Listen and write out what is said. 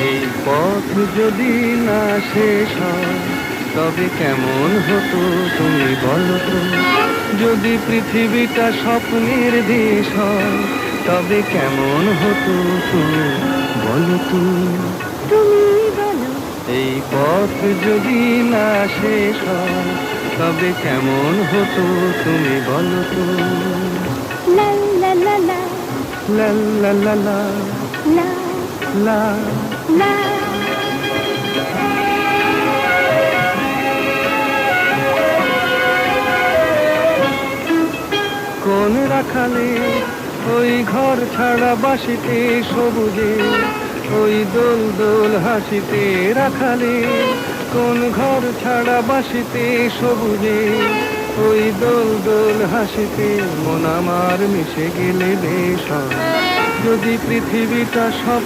এই পথ যদি না শেষ হয় তবে কেমন হতো তুমি বলো তো? যদি পৃথিবীটা স্বপ্নের দেশ হয় তবে কেমন হতো তুমি বলো তো? তুমি বলো। এই পথ যদি না শেষ হয় তবে কেমন হতো তুমি বলো তো? লা লা লা লা লা লা লা লা লা লা। লা। কোন রাখালে ওই ঘর ছাড়া বাসিতে সবুজে, ওই দোল দোল হাসিতে রাখালে কোন ঘর ছাড়া বাসিতে সবুজে, ওই দোল দোল হাসিতে মন আমার মিশে গেলে বেশ হয়। যদি পৃথিবীটা সব